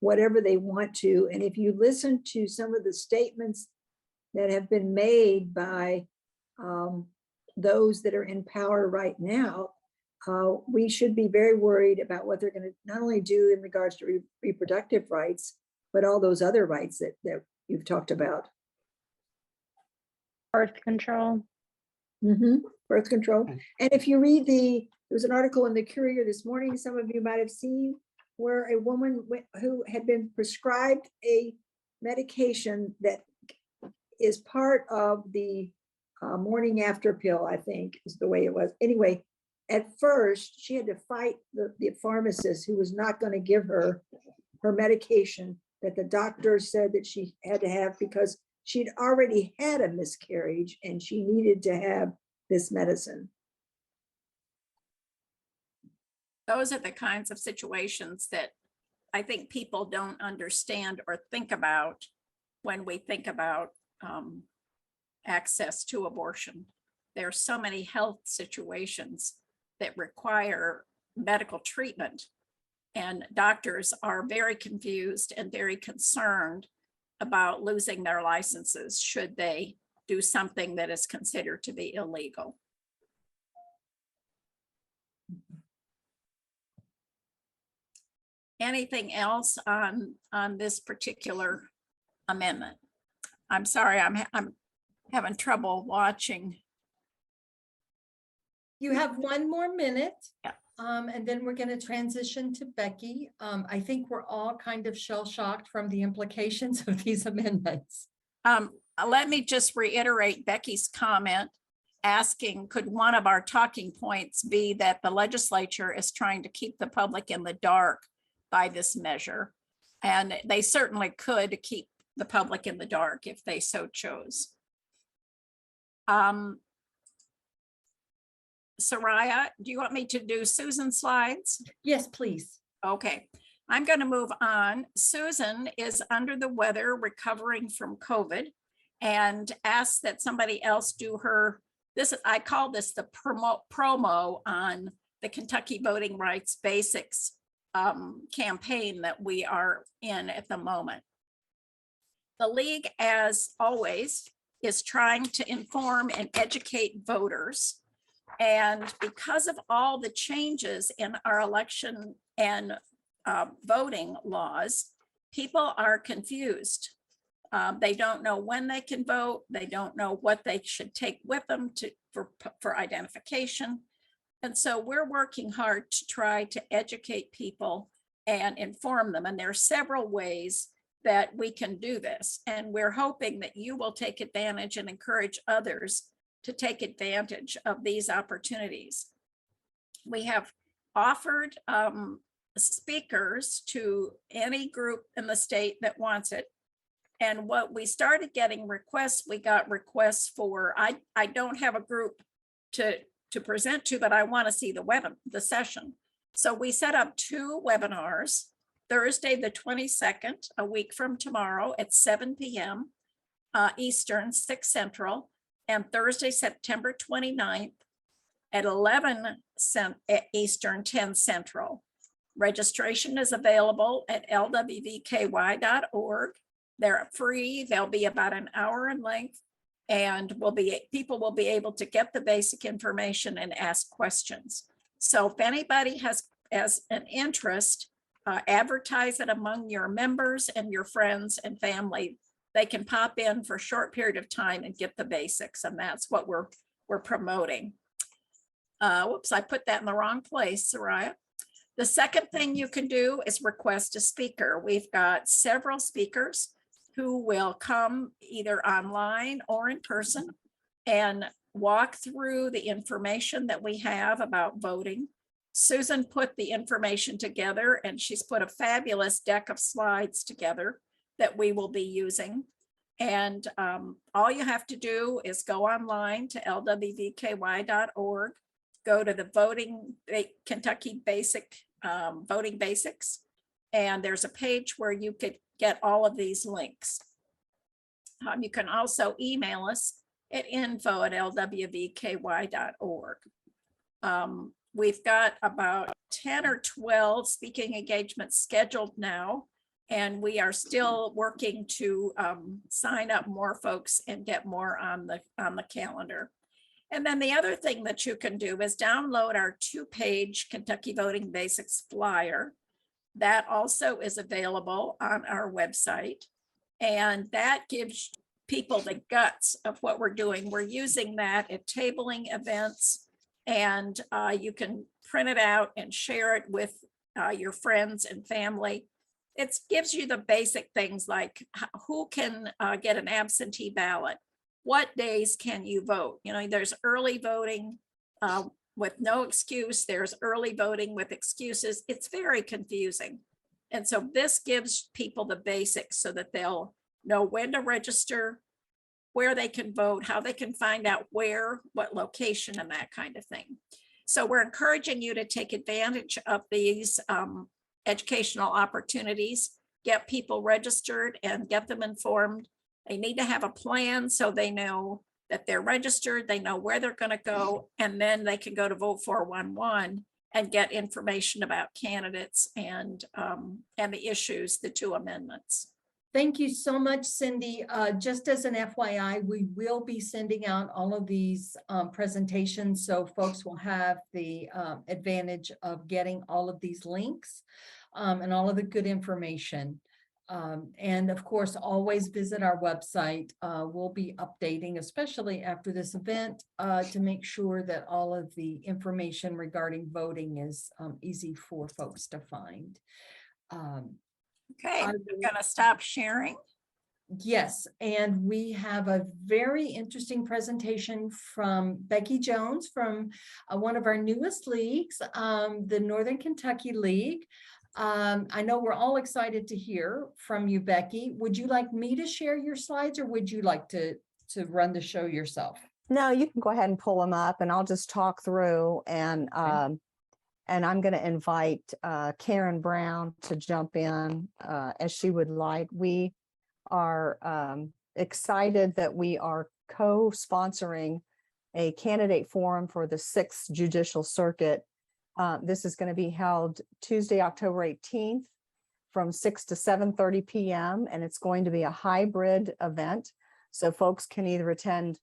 whatever they want to. And if you listen to some of the statements that have been made by those that are in power right now, we should be very worried about what they're going to not only do in regards to reproductive rights, but all those other rights that you've talked about. Birth control. Birth control. And if you read there was an article in the Courier this morning, some of you might have seen, where a woman who had been prescribed a medication that is part of the morning after pill, I think is the way it was. Anyway, at first she had to fight the pharmacist who was not going to give her her medication that the doctor said that she had to have because she'd already had a miscarriage and she needed to have this medicine. Those are the kinds of situations that I think people don't understand or think about when we think about access to abortion. There are so many health situations that require medical treatment, and doctors are very confused and very concerned about losing their licenses should they do something that is considered to be illegal. Anything else on this particular amendment? I'm sorry, I'm having trouble watching. You have 1 more minute. Yeah. And then we're going to transition to Becky. I think we're all kind of shell-shocked from the implications of these amendments. Let me just reiterate Becky's comment asking, could one of our talking points be that the legislature is trying to keep the public in the dark by this measure? And they certainly could keep the public in the dark if they so chose. Soraya, do you want me to do Susan's slides? Yes, please. Okay, I'm going to move on. Susan is under the weather, recovering from COVID, and asked that somebody else do her, I call this the promo on the Kentucky Voting Rights Basics campaign that we are in at the moment. The League, as always, is trying to inform and educate voters. And because of all the changes in our election and voting laws, people are confused. They don't know when they can vote. They don't know what they should take with them for identification. And so we're working hard to try to educate people and inform them. And there are several ways that we can do this. And we're hoping that you will take advantage and encourage others to take advantage of these opportunities. We have offered speakers to any group in the state that wants it. And what we started getting requests, we got requests for, I don't have a group to present to, but I want to see the session. So we set up 2 webinars, Thursday, the 22nd, a week from tomorrow at 7 p.m. Eastern, 6 Central, and Thursday, September 29th at 11 Eastern, 10 Central. Registration is available at LWVKY.org. They're free. They'll be about an hour in length, and people will be able to get the basic information and ask questions. So if anybody has an interest, advertise it among your members and your friends and family. They can pop in for a short period of time and get the basics, and that's what we're promoting. Whoops, I put that in the wrong place, Soraya. The second thing you can do is request a speaker. We've got several speakers who will come either online or in person and walk through the information that we have about voting. Susan put the information together, and she's put a fabulous deck of slides together that we will be using. And all you have to do is go online to LWVKY.org, go to the Kentucky Basic Voting Basics, and there's a page where you could get all of these links. You can also email us at info@lwvky.org. We've got about 10 or 12 speaking engagements scheduled now, and we are still working to sign up more folks and get more on the calendar. And then the other thing that you can do is download our 2-page Kentucky Voting Basics flyer. That also is available on our website, and that gives people the guts of what we're doing. We're using that at tabling events, and you can print it out and share it with your friends and family. It gives you the basic things like who can get an absentee ballot, what days can you vote? You know, there's early voting with no excuse, there's early voting with excuses. It's very confusing. And so this gives people the basics so that they'll know when to register, where they can vote, how they can find out where, what location, and that kind of thing. So we're encouraging you to take advantage of these educational opportunities, get people registered and get them informed. They need to have a plan so they know that they're registered, they know where they're going to go, and then they can go to Vote 411 and get information about candidates and the issues, the 2 amendments. Thank you so much, Cindy. Just as an FYI, we will be sending out all of these presentations, so folks will have the advantage of getting all of these links and all of the good information. And of course, always visit our website. We'll be updating, especially after this event, to make sure that all of the information regarding voting is easy for folks to find. Okay, I'm gonna stop sharing. Yes, and we have a very interesting presentation from Becky Jones from one of our newest leagues, the Northern Kentucky League. I know we're all excited to hear from you, Becky. Would you like me to share your slides, or would you like to run the show yourself? No, you can go ahead and pull them up, and I'll just talk through, and I'm going to invite Karen Brown to jump in as she would like. We are excited that we are co-sponsoring a candidate forum for the 6th Judicial Circuit. This is going to be held Tuesday, October 18th from 6 to 7:30 p.m. and it's going to be a hybrid event. So folks can either attend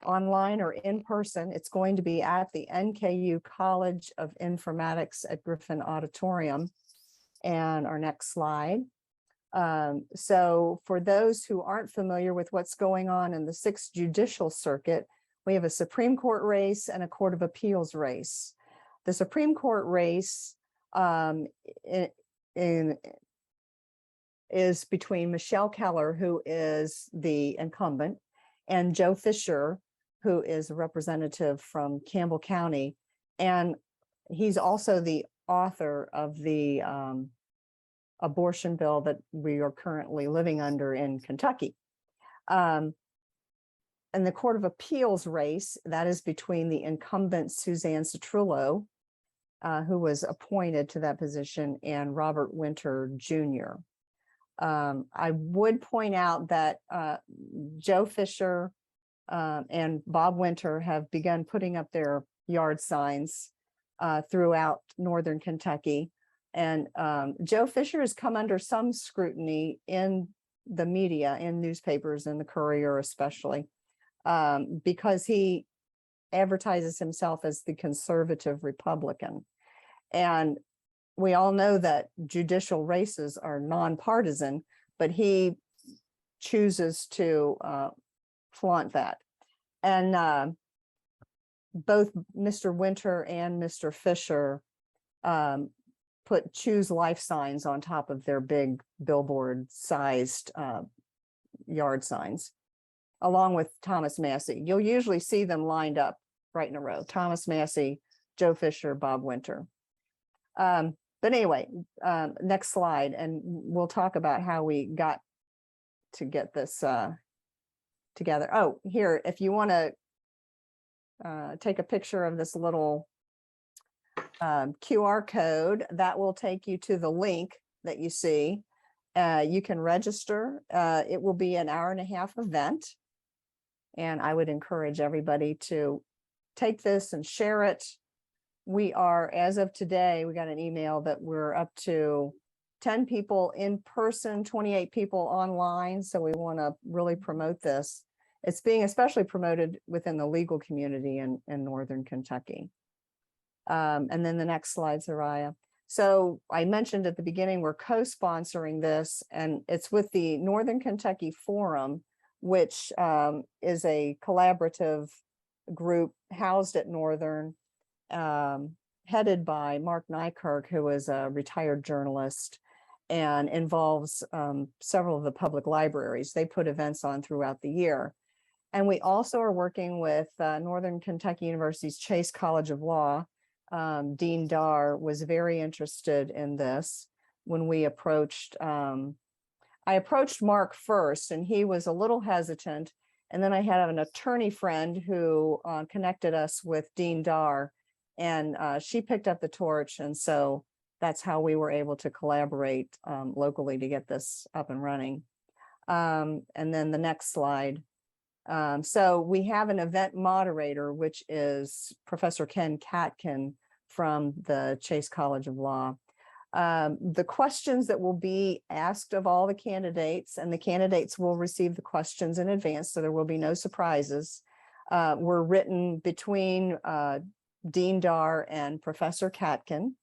online or in person. It's going to be at the NKU College of Informatics at Griffin Auditorium. And our next slide. So for those who aren't familiar with what's going on in the 6th Judicial Circuit, we have a Supreme Court race and a Court of Appeals race. The Supreme Court race is between Michelle Keller, who is the incumbent, and Joe Fisher, who is a representative from Campbell County. And he's also the author of the abortion bill that we are currently living under in Kentucky. And the Court of Appeals race, that is between the incumbent Suzanne Citrullo, who was appointed to that position, and Robert Winter Jr. I would point out that Joe Fisher and Bob Winter have begun putting up their yard signs throughout northern Kentucky. And Joe Fisher has come under some scrutiny in the media, in newspapers, in the Courier especially, because he advertises himself as the conservative Republican. And we all know that judicial races are nonpartisan, but he chooses to flaunt that. And both Mr. Winter and Mr. Fisher put choose life signs on top of their big billboard sized yard signs, along with Thomas Massey. You'll usually see them lined up right in a row: Thomas Massey, Joe Fisher, Bob Winter. But anyway, next slide, and we'll talk about how we got to get this together. Oh, here, if you want to take a picture of this little QR code, that will take you to the link that you see. You can register. It will be an 1.5-hour event. And I would encourage everybody to take this and share it. We are, as of today, we got an email that we're up to 10 people in person, 28 people online. So we want to really promote this. It's being especially promoted within the legal community in northern Kentucky. And then the next slide, Soraya. So I mentioned at the beginning, we're co-sponsoring this, and it's with the Northern Kentucky Forum, which is a collaborative group housed at Northern, headed by Mark Nykirk, who is a retired journalist, and involves several of the public libraries. They put events on throughout the year. And we also are working with Northern Kentucky University's Chase College of Law. Dean Darr was very interested in this when we approached. I approached Mark first, and he was a little hesitant. And then I had an attorney friend who connected us with Dean Darr, and she picked up the torch. And so that's how we were able to collaborate locally to get this up and running. And then the next slide. So we have an event moderator, which is Professor Ken Katkin from the Chase College of Law. The questions that will be asked of all the candidates, and the candidates will receive the questions in advance, so there will be no surprises, were written between Dean Darr and Professor Katkin.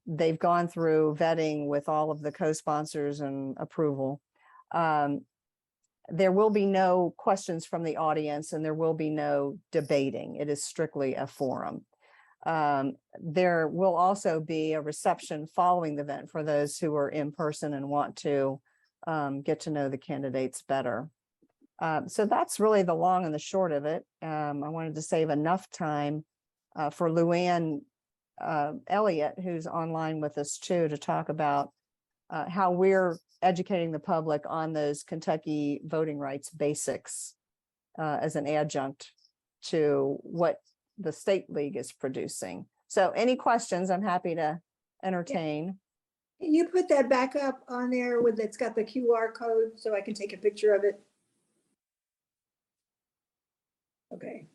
They've gone through vetting with all of the co-sponsors and approval. There will be no questions from the audience, and there will be no debating. It is strictly a forum. There will also be a reception following the event for those who are in person and want to get to know the candidates better. So that's really the long and the short of it. I wanted to save enough time for Luann Elliott, who's online with us too, to talk about how we're educating the public on those Kentucky voting rights basics as an adjunct to what the state league is producing. So any questions, I'm happy to entertain. Can you put that back up on there with, it's got the QR code so I can take a picture of it? Okay.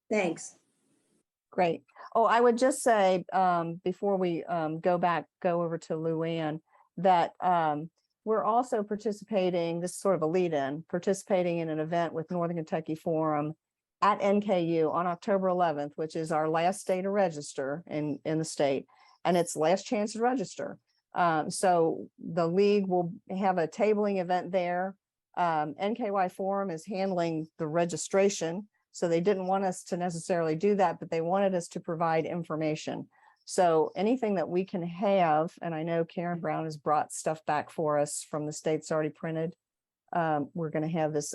Thanks. Great. Oh, I would just say before we go over to Luann, that we're also participating, this is sort of a lead-in, participating in an event with Northern Kentucky Forum at NKU on October 11th, which is our last day to register in the state, and it's last chance to register. So the league will have a tabling event there. NKY Forum is handling the registration, so they didn't want us to necessarily do that, but they wanted us to provide information. So anything that we can have, and I know Karen Brown has brought stuff back for us from the states already printed, We're going to have this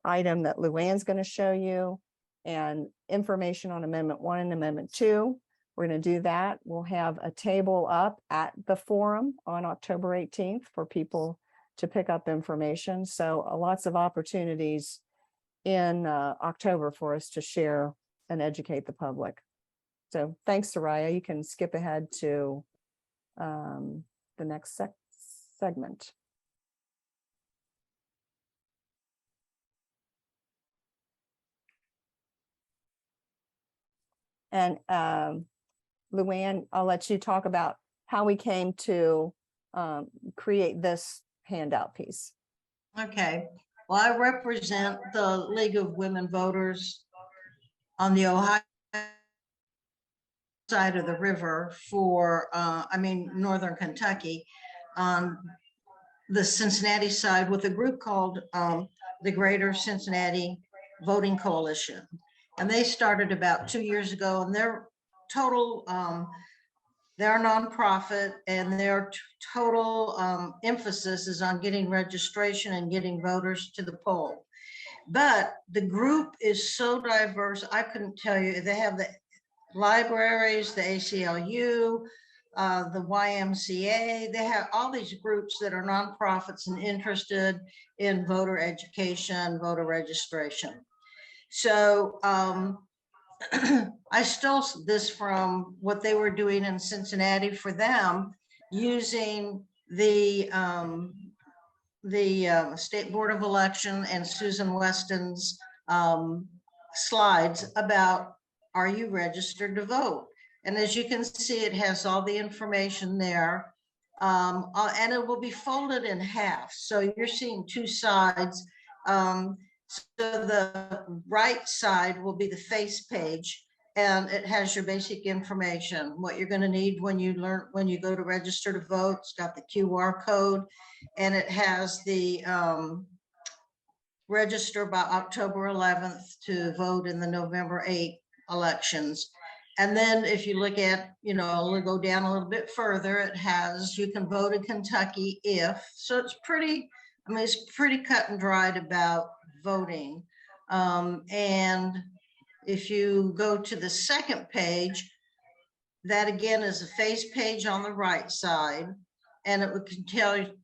item that Luann's going to show you, and information on Amendment 1 and Amendment 2. We're going to do that. We'll have a table up at the forum on October 18th for people to pick up information. So lots of opportunities in October for us to share and educate the public. So thanks, Soraya. You can skip ahead to the next segment. And Luann, I'll let you talk about how we came to create this handout piece. Okay. Well, I represent the League of Women Voters on the Ohio side of the river for, Northern Kentucky, on the Cincinnati side with a group called the Greater Cincinnati Voting Coalition. And they started about 2 years ago, and their total, they're a nonprofit, and their total emphasis is on getting registration and getting voters to the poll. But the group is so diverse, I couldn't tell you. They have the libraries, the ACLU, the YMCA. They have all these groups that are nonprofits and interested in voter education, voter registration. So I stole this from what they were doing in Cincinnati for them, using the State Board of Election and Susan Weston's slides about, are you registered to vote? And as you can see, it has all the information there, and it will be folded in half. So you're seeing two sides. So the right side will be the face page, and it has your basic information, what you're going to need when you go to register to vote. It's got the QR code, and it has the register by October 11th to vote in the November 8th elections. And then if you look at, we'll go down a little bit further, it has, you can vote in Kentucky if, so it's pretty, it's pretty cut and dried about voting. And if you go to the second page, that again is a face page on the right side, and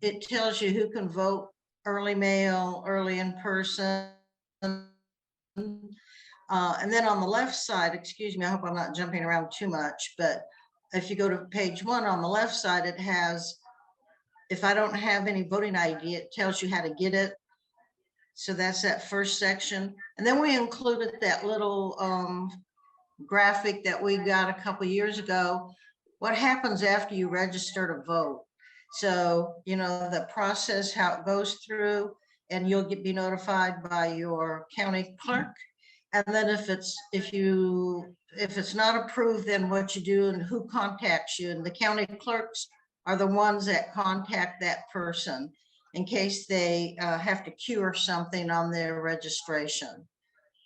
it tells you who can vote early mail, early in person. And then on the left side, excuse me, I hope I'm not jumping around too much, but if you go to page 1 on the left side, it has, if I don't have any voting ID, it tells you how to get it. So that's that first section. And then we included that little graphic that we got a couple years ago. What happens after you register to vote? So, the process, how it goes through, and you'll be notified by your county clerk. And then if it's not approved, then what you do and who contacts you. And the county clerks are the ones that contact that person in case they have to cure something on their registration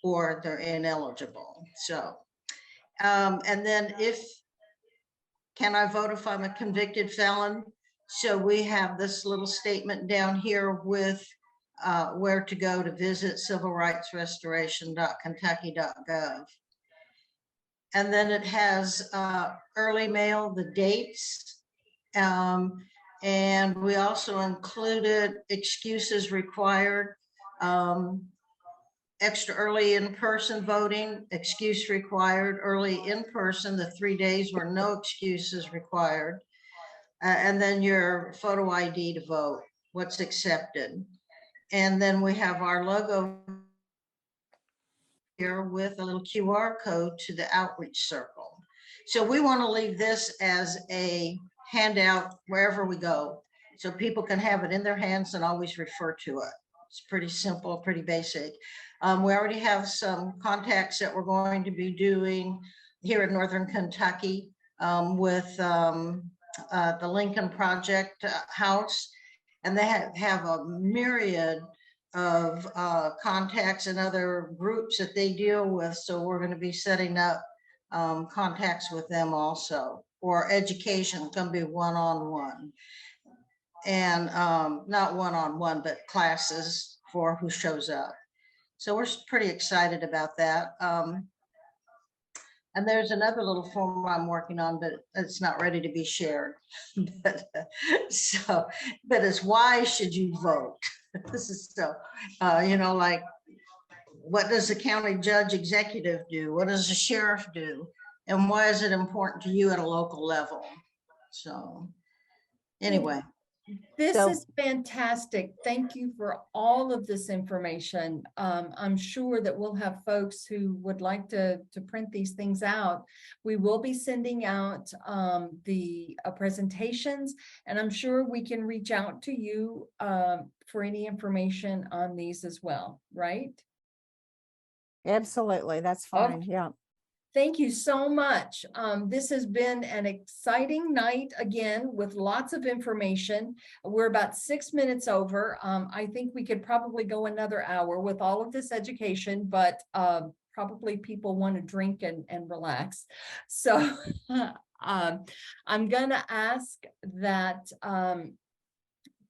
or they're ineligible. So, and then can I vote if I'm a convicted felon? So we have this little statement down here with where to go to visit civilrightsrestoration.kentucky.gov. And then it has early mail, the dates. And we also included excuses required, extra early in-person voting, excuse required, early in-person, the 3 days where no excuses required. And then your photo ID to vote, what's accepted. And then we have our logo here with a little QR code to the outreach circle. So we want to leave this as a handout wherever we go, so people can have it in their hands and always refer to it. It's pretty simple, pretty basic. We already have some contacts that we're going to be doing here in Northern Kentucky with the Lincoln Project House. And they have a myriad of contacts and other groups that they deal with. So we're going to be setting up contacts with them also. Or education, it's going to be one-on-one. and not one-on-one, but classes for who shows up. So we're pretty excited about that. And there's another little form I'm working on, but it's not ready to be shared. but it's why should you vote? This is so, you know, like, what does the county judge executive do? What does the sheriff do? And why is it important to you at a local level? So anyway. This is fantastic. Thank you for all of this information. I'm sure that we'll have folks who would like to print these things out. We will be sending out the presentations, and I'm sure we can reach out to you for any information on these as well, right? Absolutely, that's fine. Okay. Yeah. Thank you so much. This has been an exciting night again with lots of information. We're about 6 minutes over. I think we could probably go another hour with all of this education, but probably people want to drink and relax. So I'm gonna ask that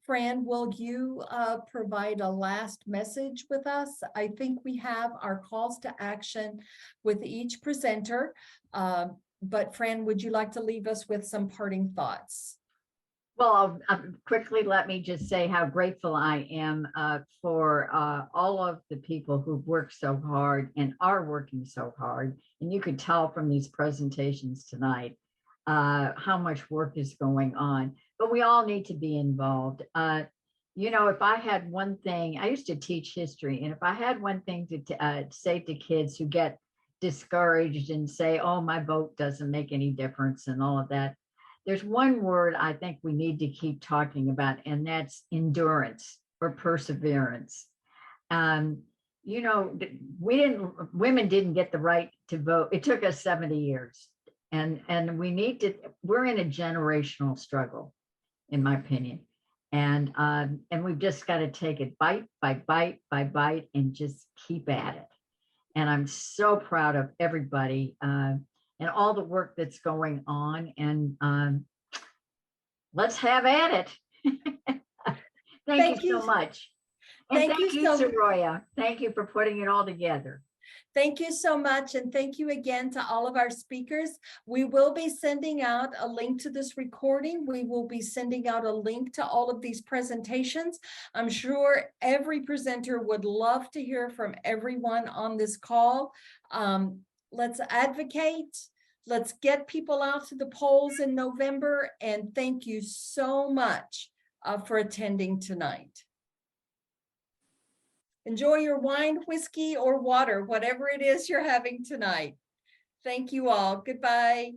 Fran, will you provide a last message with us? I think we have our calls to action with each presenter. But Fran, would you like to leave us with some parting thoughts? Well, quickly, let me just say how grateful I am for all of the people who've worked so hard and are working so hard. And you could tell from these presentations tonight how much work is going on. But we all need to be involved. You know, if I had one thing, I used to teach history, and if I had one thing to say to kids who get discouraged and say, oh, my vote doesn't make any difference and all of that, there's one word I think we need to keep talking about, and that's endurance or perseverance. You know, women didn't get the right to vote. It took us 70 years. And we need to, we're in a generational struggle, in my opinion. And we've just got to take it bite by bite by bite and just keep at it. And I'm so proud of everybody and all the work that's going on. And let's have at it. Thank you so much. And thank you, Soroya. Thank you for putting it all together. Thank you so much. And thank you again to all of our speakers. We will be sending out a link to this recording. We will be sending out a link to all of these presentations. I'm sure every presenter would love to hear from everyone on this call. Let's advocate. Let's get people out to the polls in November. And thank you so much for attending tonight. Enjoy your wine, whiskey, or water, whatever it is you're having tonight. Thank you all. Goodbye.